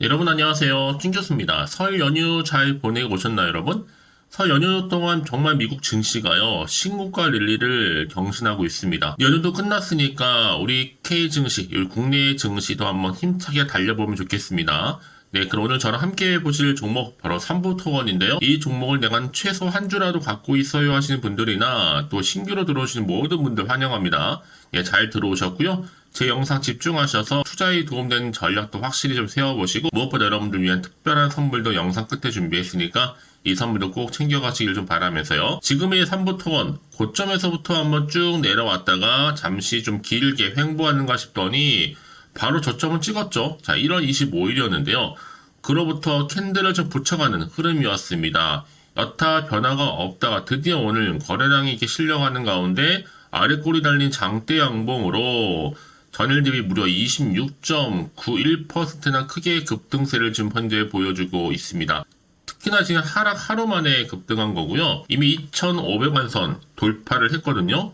여러분 안녕하세요. 찐교수입니다. 설 연휴 잘 보내고 오셨나요, 여러분? 설 연휴 동안 정말 미국 증시가요, 신고가 랠리를 경신하고 있습니다. 연휴도 끝났으니까 우리 K 증시, 우리 국내 증시도 한번 힘차게 달려보면 좋겠습니다. 네, 그럼 오늘 저랑 함께 보실 종목 바로 삼부토건인데요. 이 종목을 내가 최소 한 주라도 갖고 있어요 하시는 분들이나 또 신규로 들어오시는 모든 분들 환영합니다. 예, 잘 들어오셨고요. 제 영상 집중하셔서 투자에 도움되는 전략도 확실히 좀 세워보시고 무엇보다 여러분들 위한 특별한 선물도 영상 끝에 준비했으니까 이 선물도 꼭 챙겨가시길 좀 바라면서요. 지금의 삼부토건 고점에서부터 한번 쭉 내려왔다가 잠시 좀 길게 횡보하는가 싶더니 바로 저점은 찍었죠. 자, 1월 25일이었는데요. 그로부터 캔들을 좀 붙여가는 흐름이었습니다. 여타 변화가 없다가 드디어 오늘 거래량이 이렇게 실려가는 가운데 아래 꼬리 달린 장대 양봉으로 전일 대비 무려 26.91%나 크게 급등세를 지금 현재 보여주고 있습니다. 특히나 지금 하락 하루 만에 급등한 거고요. 이미 2,500원 선 돌파를 했거든요.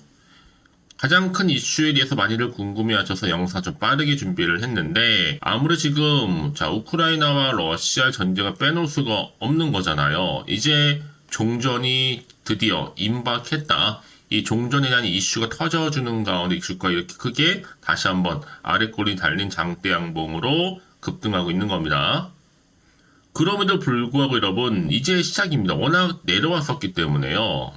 가장 큰 이슈에 대해서 많이들 궁금해하셔서 영상 좀 빠르게 준비를 했는데 아무래도 지금 우크라이나와 러시아 전쟁을 빼놓을 수가 없는 거잖아요. 이제 종전이 드디어 임박했다. 이 종전에 대한 이슈가 터져주는 가운데 주가가 이렇게 크게 다시 한번 아래 꼬리 달린 장대 양봉으로 급등하고 있는 겁니다. 그럼에도 불구하고 여러분 이제 시작입니다. 워낙 내려왔었기 때문에요.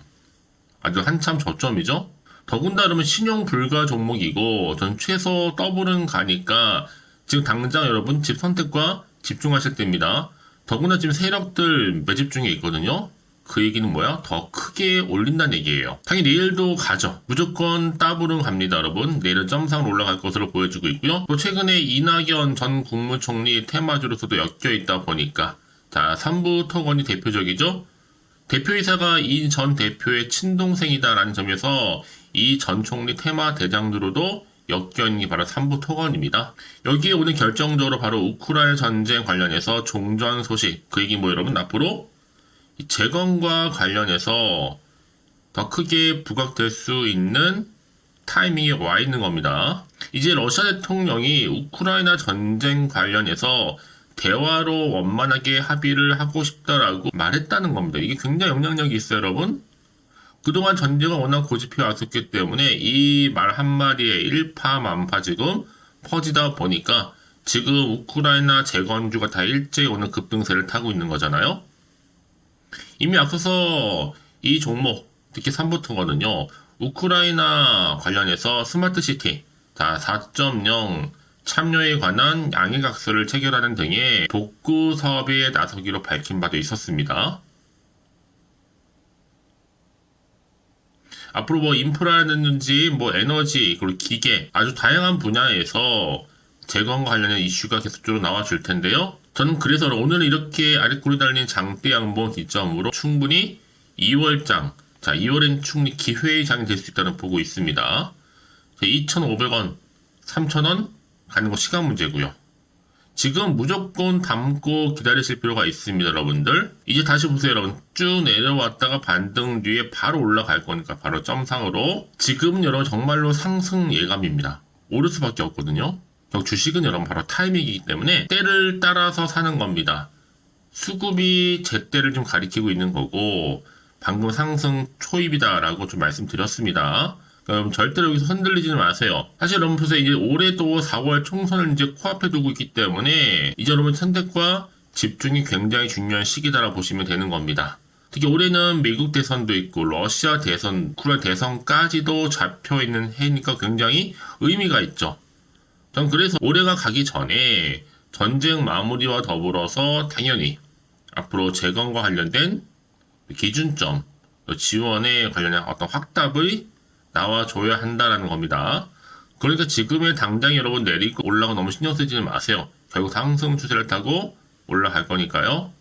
아주 한참 저점이죠. 더군다나 그러면 신용 불가 종목이고 전 최소 더블은 가니까 지금 당장 여러분 집 선택과 집중하실 때입니다. 더구나 지금 세력들 매집 중에 있거든요. 그 얘기는 뭐야? 더 크게 올린다는 얘기예요. 당연히 내일도 가죠. 무조건 더블은 갑니다, 여러분. 내일은 점상으로 올라갈 것으로 보여주고 있고요. 또 최근에 이낙연 전 국무총리 테마주로서도 엮여 있다 보니까 삼부토건이 대표적이죠. 대표이사가 이 전 대표의 친동생이다라는 점에서 이 전 총리 테마 대장으로도 엮여있는 게 바로 삼부토건입니다. 여기에 오늘 결정적으로 바로 우크라이나 전쟁 관련해서 종전 소식, 그 얘기 뭐 여러분 앞으로 재건과 관련해서 더 크게 부각될 수 있는 타이밍이 와 있는 겁니다. 이제 러시아 대통령이 우크라이나 전쟁 관련해서 대화로 원만하게 합의를 하고 싶다라고 말했다는 겁니다. 이게 굉장히 영향력이 있어요, 여러분. 그동안 전쟁은 워낙 고집해 왔었기 때문에 이 말 한마디에 일파만파 지금 퍼지다 보니까 지금 우크라이나 재건주가 다 일제히 오늘 급등세를 타고 있는 거잖아요. 이미 앞서서 이 종목, 특히 삼부토거든요. 우크라이나 관련해서 스마트시티 4.0 참여에 관한 양해각서를 체결하는 등의 복구 사업에 나서기로 밝힌 바도 있었습니다. 앞으로 뭐 인프라든지 뭐 에너지 그리고 기계 아주 다양한 분야에서 재건과 관련된 이슈가 계속적으로 나와줄 텐데요. 저는 그래서 오늘 이렇게 아랫꼬리 달린 장대 양봉 기점으로 충분히 2월장, 2월엔 충분히 기회의 장이 될 수 있다는 보고 있습니다. 2,500원, 3,000원 가는 거 시간 문제고요. 지금 무조건 담고 기다리실 필요가 있습니다, 여러분들. 이제 다시 보세요, 여러분. 쭉 내려왔다가 반등 뒤에 바로 올라갈 거니까 바로 점상으로. 지금은 여러분 정말로 상승 예감입니다. 오를 수밖에 없거든요. 주식은 여러분 바로 타이밍이기 때문에 때를 따라서 사는 겁니다. 수급이 제때를 좀 가리키고 있는 거고 방금 상승 초입이다라고 좀 말씀드렸습니다. 여러분 절대로 여기서 흔들리지는 마세요. 사실 여러분 보세요. 이제 올해도 4월 총선을 이제 코앞에 두고 있기 때문에 이제 여러분 선택과 집중이 굉장히 중요한 시기다라고 보시면 되는 겁니다. 특히 올해는 미국 대선도 있고 러시아 대선, 우크라이나 대선까지도 잡혀있는 해니까 굉장히 의미가 있죠. 전 그래서 올해가 가기 전에 전쟁 마무리와 더불어서 당연히 앞으로 재건과 관련된 기준점, 지원에 관련한 어떤 확답의 나와줘야 한다라는 겁니다. 그러니까 지금의 당장 여러분 내리고 올라가 너무 신경 쓰지는 마세요. 결국 상승 추세를 타고 올라갈 거니까요.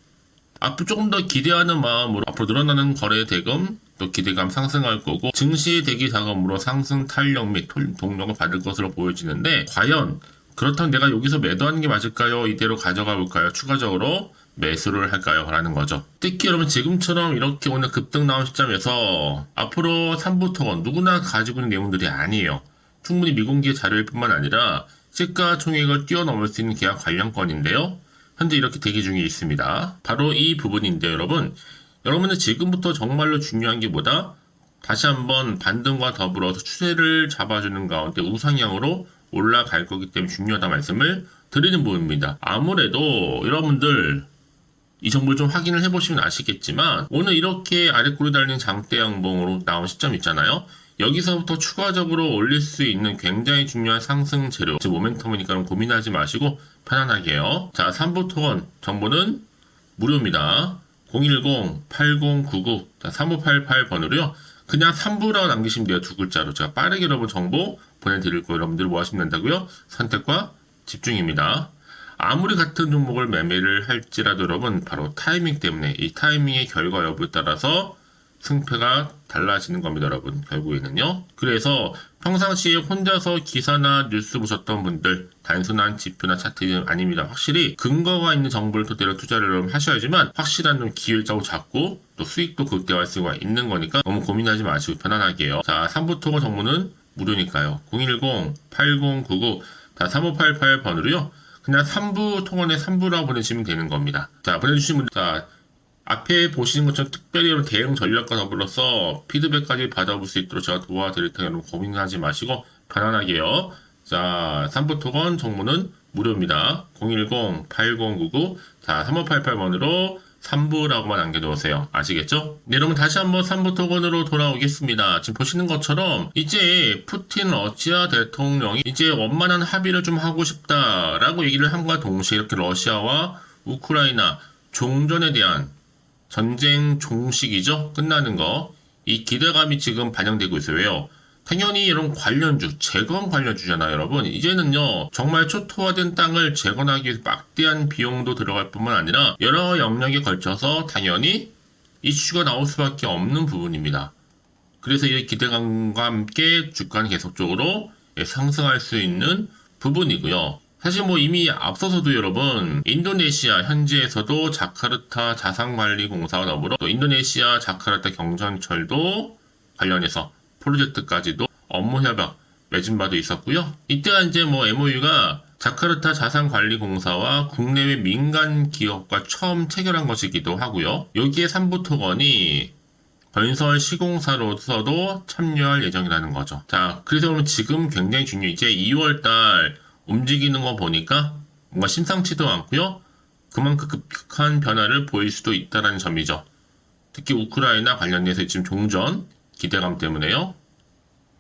앞으로 조금 더 기대하는 마음으로 앞으로 늘어나는 거래 대금 또 기대감 상승할 거고 증시 대기 자금으로 상승 탄력 및 동력을 받을 것으로 보여지는데 과연 그렇다면 내가 여기서 매도하는 게 맞을까요? 이대로 가져가 볼까요? 추가적으로 매수를 할까요? 라는 거죠. 특히 여러분 지금처럼 이렇게 오늘 급등 나온 시점에서 앞으로 삼부토건 누구나 가지고 있는 내용들이 아니에요. 충분히 미공개 자료일 뿐만 아니라 시가총액을 뛰어넘을 수 있는 계약 관련권인데요. 현재 이렇게 대기 중에 있습니다. 바로 이 부분인데 여러분은 지금부터 정말로 중요한 게 뭐다? 다시 한번 반등과 더불어서 추세를 잡아주는 가운데 우상향으로 올라갈 거기 때문에 중요하다 말씀을 드리는 부분입니다. 아무래도 여러분들 이 정보를 좀 확인을 해보시면 아시겠지만 오늘 이렇게 아래꼬리 달린 장대 양봉으로 나온 시점 있잖아요. 여기서부터 추가적으로 올릴 수 있는 굉장히 중요한 상승 재료, 즉 모멘텀이니까 고민하지 마시고 편안하게요. 자, 3부 토건 정보는 무료입니다. 010-8099 3588번으로요. 그냥 3부라고 남기시면 돼요. 두 글자로. 제가 빠르게 여러분 정보 보내드릴 거예요. 여러분들 뭐 하시면 된다고요? 선택과 집중입니다. 아무리 같은 종목을 매매를 할지라도 여러분 바로 타이밍 때문에 이 타이밍의 결과 여부에 따라서 승패가 달라지는 겁니다, 여러분. 결국에는요. 그래서 평상시에 혼자서 기사나 뉴스 보셨던 분들 단순한 지표나 차트 아닙니다. 확실히 근거가 있는 정보를 토대로 투자를 여러분 하셔야지만 확실한 좀 기회적으로 잡고 또 수익도 극대화할 수가 있는 거니까 너무 고민하지 마시고 편안하게요. 자, 3부 토거 정보는 무료니까요. 010-8099 3588번으로요. 그냥 3부 통원에 3부라고 보내시면 되는 겁니다. 자, 보내주신 분들, 자, 앞에 보시는 것처럼 특별히 여러분 대응 전략과 더불어서 피드백까지 받아볼 수 있도록 제가 도와드릴 테니 여러분 고민하지 마시고 편안하게요. 자, 3부 토건 정보는 무료입니다. 010-8099 자, 3588번으로 3부라고만 남겨놓으세요. 아시겠죠? 네, 여러분 다시 한번 3부 토건으로 돌아오겠습니다. 지금 보시는 것처럼 이제 푸틴 러시아 대통령이 이제 원만한 합의를 좀 하고 싶다라고 얘기를 함과 동시에 이렇게 러시아와 우크라이나 종전에 대한 전쟁 종식이죠. 끝나는 거. 이 기대감이 지금 반영되고 있어요. 왜요? 당연히 이런 관련주, 재건 관련주잖아요, 여러분. 이제는요, 정말 초토화된 땅을 재건하기 위해서 막대한 비용도 들어갈 뿐만 아니라 여러 영역에 걸쳐서 당연히 이슈가 나올 수밖에 없는 부분입니다. 그래서 이 기대감과 함께 주가는 계속적으로 상승할 수 있는 부분이고요. 사실 뭐 이미 앞서서도 여러분 인도네시아 현지에서도 자카르타 자산관리공사와 더불어 또 인도네시아 자카르타 경전철도 관련해서 프로젝트까지도 업무 협약 맺은 바도 있었고요. 이때가 이제 뭐 MOU가 자카르타 자산관리공사와 국내외 민간 기업과 처음 체결한 것이기도 하고요. 여기에 삼부토건이 건설 시공사로서도 참여할 예정이라는 거죠. 자, 그래서 그러면 지금 굉장히 중요해. 이제 2월달 움직이는 거 보니까 뭔가 심상치도 않고요. 그만큼 급격한 변화를 보일 수도 있다는 점이죠. 특히 우크라이나 관련해서 지금 종전 기대감 때문에요.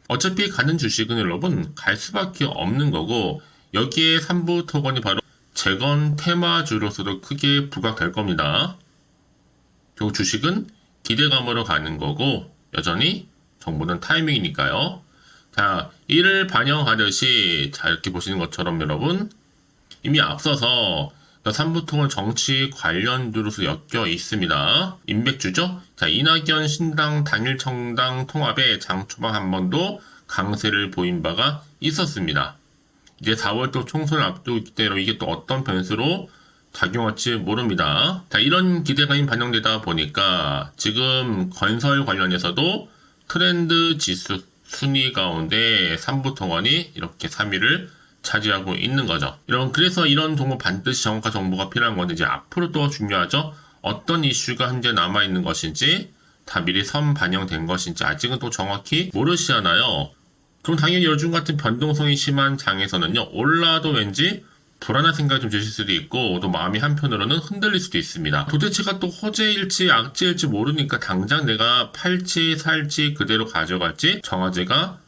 어차피 가는 주식은 여러분 갈 수밖에 없는 거고 여기에 3부 토건이 바로 재건 테마주로서도 크게 부각될 겁니다. 결국 주식은 기대감으로 가는 거고 여전히 정보는 타이밍이니까요. 자, 이를 반영하듯이 자 이렇게 보시는 것처럼 여러분 이미 앞서서 3부통은 정치 관련주로서 엮여 있습니다. 인백주죠? 자, 이낙연 신당 단일정당 통합에 장 초반 한 번도 강세를 보인 바가 있었습니다. 이제 4월 또 총선을 앞두고 있기 때문에 이게 또 어떤 변수로 작용할지 모릅니다. 자, 이런 기대감이 반영되다 보니까 지금 건설 관련해서도 트렌드 지수 순위 가운데 3부통원이 이렇게 3위를 차지하고 있는 거죠. 여러분, 그래서 이런 정보 반드시 정확한 정보가 필요한 건데 이제 앞으로 또 중요하죠. 어떤 이슈가 현재 남아있는 것인지 다 미리 선 반영된 것인지 아직은 또 정확히 모르시잖아요. 그럼 당연히 요즘 같은 변동성이 심한 장에서는요. 올라도 왠지 불안한 생각이 좀 드실 수도 있고 또 마음이 한편으로는 흔들릴 수도 있습니다. 도대체가 또 호재일지 악재일지 모르니까 당장 내가 팔지 살지 그대로 가져갈지 정하지가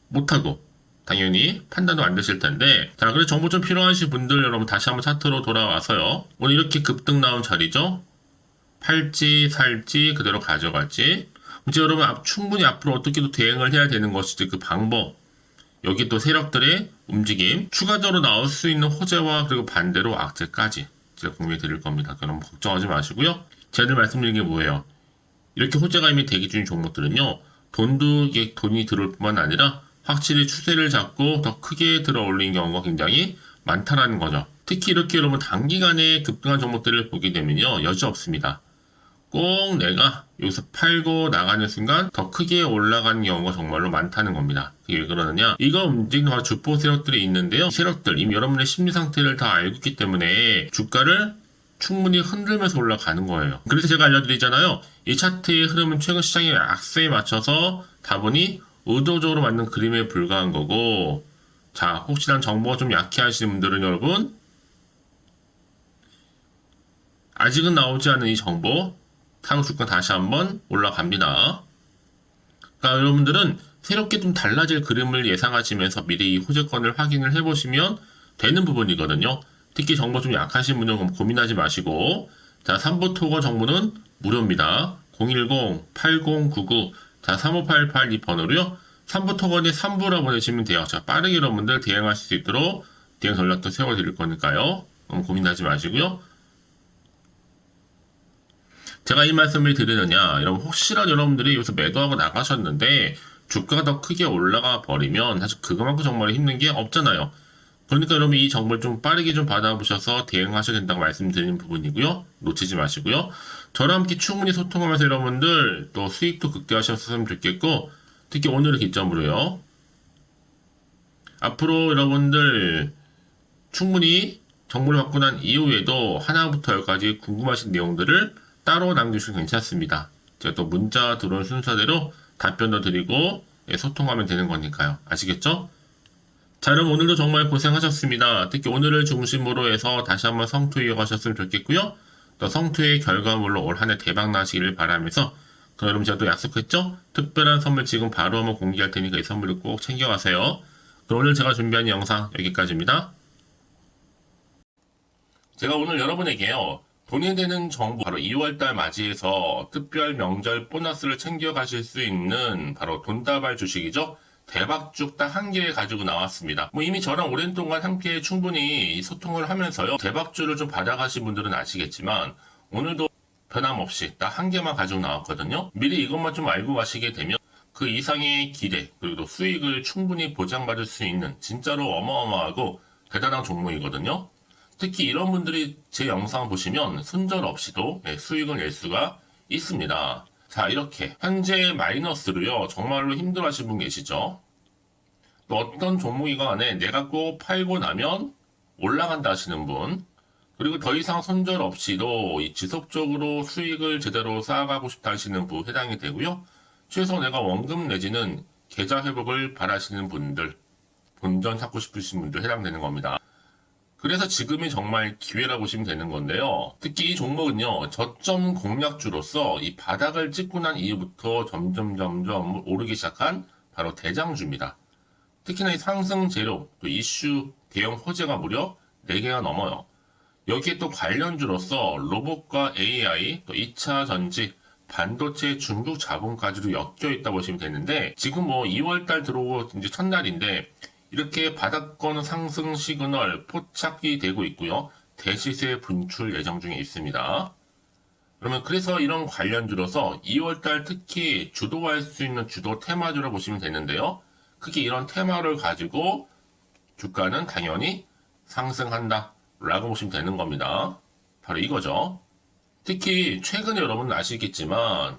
못하고 당연히 판단도 안 되실 텐데 자, 그래서 정보 좀 필요하신 분들 여러분 다시 한번 차트로 돌아와서요. 오늘 이렇게 급등 나온 자리죠. 팔지 살지 그대로 가져갈지 이제 여러분 충분히 앞으로 어떻게 또 대응을 해야 되는 것이지 그 방법 여기 또 세력들의 움직임 추가적으로 나올 수 있는 호재와 그리고 반대로 악재까지 제가 공유해 드릴 겁니다. 그럼 걱정하지 마시고요. 제가 늘 말씀드린 게 뭐예요? 이렇게 호재가 이미 대기 중인 종목들은요. 돈이 들어올 뿐만 아니라 확실히 추세를 잡고 더 크게 들어올리는 경우가 굉장히 많다라는 거죠. 특히 이렇게 여러분 단기간에 급등한 종목들을 보게 되면요. 여지없습니다. 꼭 내가 여기서 팔고 나가는 순간 더 크게 올라가는 경우가 정말로 많다는 겁니다. 이게 왜 그러느냐? 이거 움직이는 바로 주포 세력들이 있는데요. 세력들, 이미 여러분의 심리 상태를 다 알고 있기 때문에 주가를 충분히 흔들면서 올라가는 거예요. 그래서 제가 알려드리잖아요. 이 차트의 흐름은 최근 시장의 악세에 맞춰서 다분히 의도적으로 만든 그림에 불과한 거고, 자, 혹시나 정보가 좀 약해 하시는 분들은 여러분, 아직은 나오지 않은 이 정보, 타고 주가 다시 한번 올라갑니다. 그러니까 여러분들은 새롭게 좀 달라질 그림을 예상하시면서 미리 이 호재권을 확인을 해보시면 되는 부분이거든요. 특히 정보 좀 약하신 분은 고민하지 마시고, 자, 3부 토거 정보는 무료입니다. 010-8099, 자, 3588 이 번호로요. 3부 토건에 3부라 보내시면 돼요. 자, 빠르게 여러분들 대응하실 수 있도록 대응 전략도 세워드릴 거니까요. 너무 고민하지 마시고요. 제가 이 말씀을 드리느냐, 여러분 혹시라도 여러분들이 여기서 매도하고 나가셨는데 주가가 더 크게 올라가 버리면 사실 그거만큼 정말 힘든 게 없잖아요. 그러니까 여러분 이 정보를 좀 빠르게 좀 받아보셔서 대응하셔야 된다고 말씀드리는 부분이고요. 놓치지 마시고요. 저랑 함께 충분히 소통하면서 여러분들 또 수익도 극대화하셨으면 좋겠고, 특히 오늘을 기점으로요. 앞으로 여러분들 충분히 정보를 받고 난 이후에도 하나부터 열까지 궁금하신 내용들을 따로 남겨주시면 괜찮습니다. 제가 또 문자 들어온 순서대로 답변도 드리고 소통하면 되는 거니까요. 아시겠죠? 자, 여러분 오늘도 정말 고생하셨습니다. 특히 오늘을 중심으로 해서 다시 한번 성투 이어가셨으면 좋겠고요. 또 성투의 결과물로 올 한 해 대박 나시기를 바라면서, 그럼 여러분 제가 또 약속했죠? 특별한 선물 지금 바로 한번 공개할 테니까 이 선물을 꼭 챙겨가세요. 그럼 오늘 제가 준비한 영상 여기까지입니다. 제가 오늘 여러분에게요, 돈이 되는 정보, 바로 2월달 맞이해서 특별 명절 보너스를 챙겨가실 수 있는 바로 돈다발 주식이죠. 대박죽 딱 한 개 가지고 나왔습니다. 뭐 이미 저랑 오랜 동안 함께 충분히 소통을 하면서요, 대박주를 좀 받아가신 분들은 아시겠지만 오늘도 변함없이 딱 한 개만 가지고 나왔거든요. 미리 이것만 좀 알고 가시게 되면 그 이상의 기대, 그리고 수익을 충분히 보장받을 수 있는 진짜로 어마어마하고 대단한 종목이거든요. 특히 이런 분들이 제 영상 보시면 손절없이도 수익을 낼 수가 있습니다. 자, 이렇게 현재 마이너스로요, 정말로 힘들어하시는 분 계시죠? 또 어떤 종목이건 간에 내가 꼭 팔고 나면 올라간다 하시는 분, 그리고 더 이상 손절 없이도 지속적으로 수익을 제대로 쌓아가고 싶다 하시는 분 해당이 되고요. 최소 내가 원금 내지는 계좌 회복을 바라시는 분들, 본전 찾고 싶으신 분들 해당되는 겁니다. 그래서 지금이 정말 기회라고 보시면 되는 건데요. 특히 이 종목은요, 저점 공략주로서 이 바닥을 찍고 난 이후부터 점점 오르기 시작한 바로 대장주입니다. 특히나 이 상승 재료, 또 이슈, 대형 호재가 무려 4개가 넘어요. 여기에 또 관련주로서 로봇과 AI, 또 2차 전지, 반도체, 중국 자본까지도 엮여 있다 보시면 되는데, 지금 뭐 2월달 들어오고 이제 첫날인데 이렇게 바닥권 상승 시그널 포착이 되고 있고요. 대시세 분출 예정 중에 있습니다. 그러면 그래서 이런 관련주로서 2월달 특히 주도할 수 있는 주도 테마주로 보시면 되는데요. 크게 이런 테마를 가지고 주가는 당연히 상승한다 라고 보시면 되는 겁니다. 바로 이거죠. 특히 최근에 여러분 아시겠지만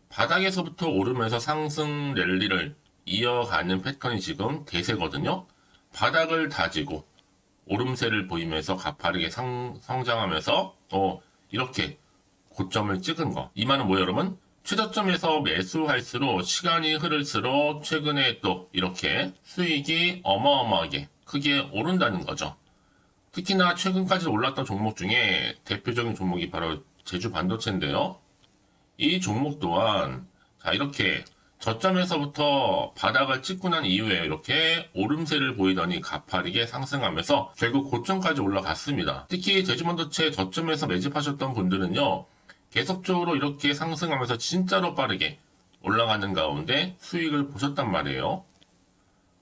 바닥에서부터 오르면서 상승 랠리를 이어가는 패턴이 지금 대세거든요. 바닥을 다지고 오름세를 보이면서 가파르게 성장하면서 또 이렇게 고점을 찍은 거. 이 말은 뭐예요, 여러분? 최저점에서 매수할수록 시간이 흐를수록 최근에 또 이렇게 수익이 어마어마하게 크게 오른다는 거죠. 특히나 최근까지 올랐던 종목 중에 대표적인 종목이 바로 제주 반도체인데요. 이 종목 또한 자, 이렇게 저점에서부터 바닥을 찍고 난 이후에 이렇게 오름세를 보이더니 가파르게 상승하면서 결국 고점까지 올라갔습니다. 특히 제주반도체 저점에서 매집하셨던 분들은요, 계속적으로 이렇게 상승하면서 진짜로 빠르게 올라가는 가운데 수익을 보셨단 말이에요.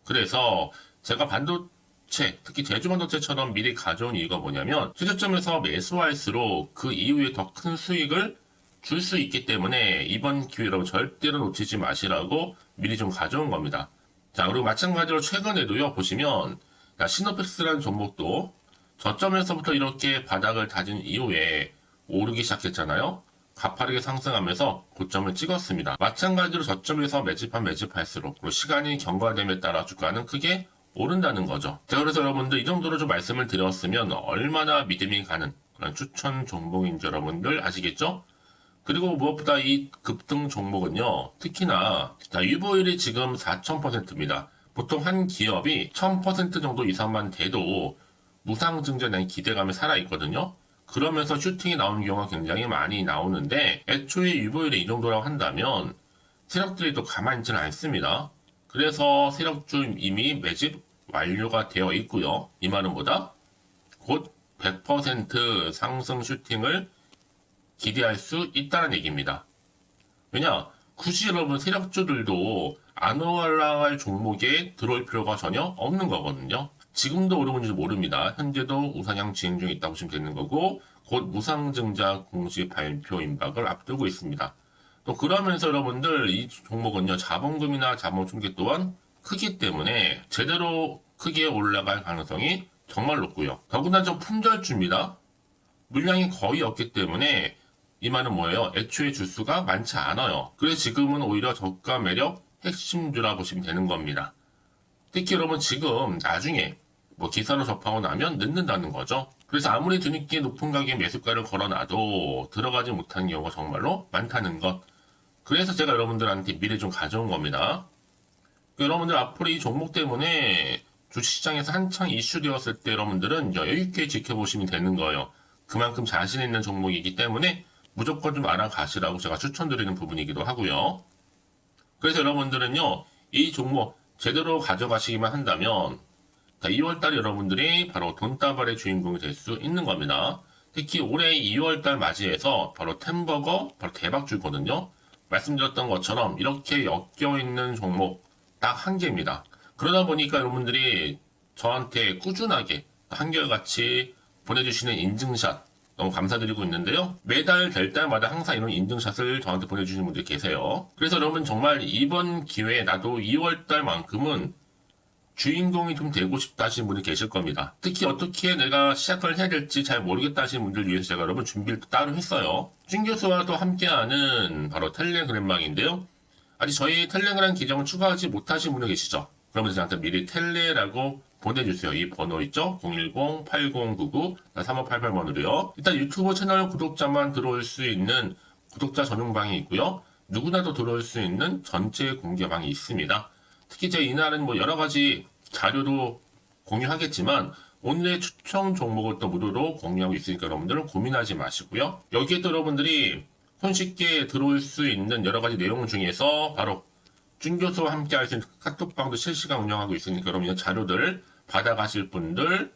그래서 제가 반도체, 특히 제주반도체처럼 미리 가져온 이유가 뭐냐면 최저점에서 매수할수록 그 이후에 더 큰 수익을 줄 수 있기 때문에 이번 기회로 절대로 놓치지 마시라고 미리 좀 가져온 겁니다. 자, 그리고 마찬가지로 최근에도요, 보시면 시노펙스라는 종목도 저점에서부터 이렇게 바닥을 다진 이후에 오르기 시작했잖아요. 가파르게 상승하면서 고점을 찍었습니다. 마찬가지로 저점에서 매집할수록 그리고 시간이 경과됨에 따라 주가는 크게 오른다는 거죠. 자, 그래서 여러분들 이 정도로 좀 말씀을 드렸으면 얼마나 믿음이 가는 그런 추천 종목인지 여러분들 아시겠죠? 그리고 무엇보다 이 급등 종목은요, 특히나 유보율이 지금 4000%입니다. 보통 한 기업이 1000% 정도 이상만 돼도 무상증자에 대한 기대감이 살아있거든요. 그러면서 슈팅이 나오는 경우가 굉장히 많이 나오는데, 애초에 유보율이 이 정도라고 한다면 세력들이 또 가만히 있지는 않습니다. 그래서 세력주 이미 매집 완료가 되어 있고요. 이 말은 뭐다? 곧 100% 상승 슈팅을 기대할 수 있다는 얘기입니다. 왜냐? 굳이 여러분 세력주들도 안 올라갈 종목에 들어올 필요가 전혀 없는 거거든요. 지금도 오르는지 모릅니다. 현재도 우상향 진행 중에 있다고 보시면 되는 거고, 곧 무상증자 공시 발표 임박을 앞두고 있습니다. 또 그러면서 여러분들 이 종목은요, 자본금이나 자본 총계 또한 크기 때문에 제대로 크게 올라갈 가능성이 정말 높고요. 더구나 좀 품절주입니다. 물량이 거의 없기 때문에 이 말은 뭐예요? 애초에 주수가 많지 않아요. 그래서 지금은 오히려 저가 매력 핵심주라 보시면 되는 겁니다. 특히 여러분 지금 나중에 기사로 접하고 나면 늦는다는 거죠. 그래서 아무리 뒤늦게 높은 가격에 매수가를 걸어놔도 들어가지 못하는 경우가 정말로 많다는 것. 그래서 제가 여러분들한테 미리 좀 가져온 겁니다. 여러분들 앞으로 이 종목 때문에 주식시장에서 한창 이슈되었을 때 여러분들은 여유있게 지켜보시면 되는 거예요. 그만큼 자신 있는 종목이기 때문에 무조건 좀 알아가시라고 제가 추천드리는 부분이기도 하고요. 그래서 여러분들은요, 이 종목 제대로 가져가시기만 한다면 2월달 여러분들이 바로 돈다발의 주인공이 될 수 있는 겁니다. 특히 올해 2월달 맞이해서 바로 템버거 바로 대박주거든요. 말씀드렸던 것처럼 이렇게 엮여있는 종목 딱 한 개입니다. 그러다 보니까 여러분들이 저한테 꾸준하게 한결같이 보내주시는 인증샷 너무 감사드리고 있는데요. 매달 될 때마다 항상 이런 인증샷을 저한테 보내주시는 분들이 계세요. 그래서 여러분 정말 이번 기회에 나도 2월달만큼은 주인공이 좀 되고 싶다 하시는 분이 계실 겁니다. 특히 어떻게 내가 시작을 해야 될지 잘 모르겠다 하시는 분들 위해서 제가 여러분 준비를 따로 했어요. 준 교수와도 함께하는 바로 텔레그램망인데요. 아직 저희 텔레그램 계정을 추가하지 못하신 분들 계시죠? 그러면 저한테 미리 텔레라고 보내주세요. 이 번호 있죠? 010-8099-3588번으로요. 일단 유튜브 채널 구독자만 들어올 수 있는 구독자 전용방이 있고요. 누구나도 들어올 수 있는 전체 공개방이 있습니다. 특히 제가 이날은 여러 가지 자료도 공유하겠지만 오늘의 추천 종목을 또 무료로 공유하고 있으니까 여러분들은 고민하지 마시고요. 여기에 또 여러분들이 손쉽게 들어올 수 있는 여러 가지 내용 중에서 바로 준교수와 함께 할 수 있는 카톡방도 실시간 운영하고 있으니까 여러분 이 자료들 받아가실 분들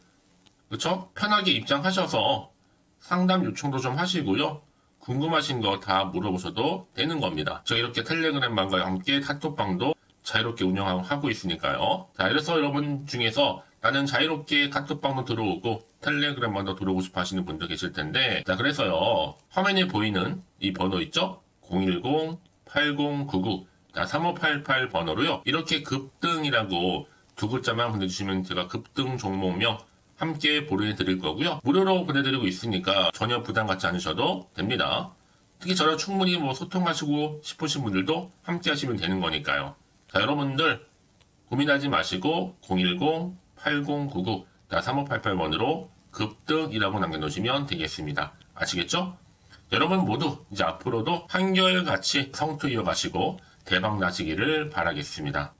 그쵸? 편하게 입장하셔서 상담 요청도 좀 하시고요. 궁금하신 거 다 물어보셔도 되는 겁니다. 제가 이렇게 텔레그램방과 함께 카톡방도 자유롭게 운영하고 있으니까요. 자, 그래서 여러분 중에서 나는 자유롭게 카톡방도 들어오고 텔레그램방도 들어오고 싶어 하시는 분들 계실 텐데, 자, 그래서요, 화면에 보이는 이 번호 있죠? 010-8099-3588 번호로요, 이렇게 급등이라고 두 글자만 보내주시면 제가 급등 종목명 함께 보내드릴 거고요. 무료로 보내드리고 있으니까 전혀 부담 갖지 않으셔도 됩니다. 특히 저랑 충분히 소통하시고 싶으신 분들도 함께 하시면 되는 거니까요. 자, 여러분들 고민하지 마시고 010-8099-3588번으로 급등이라고 남겨놓으시면 되겠습니다. 아시겠죠? 여러분 모두 이제 앞으로도 한결같이 성투 이어가시고 대박 나시기를 바라겠습니다.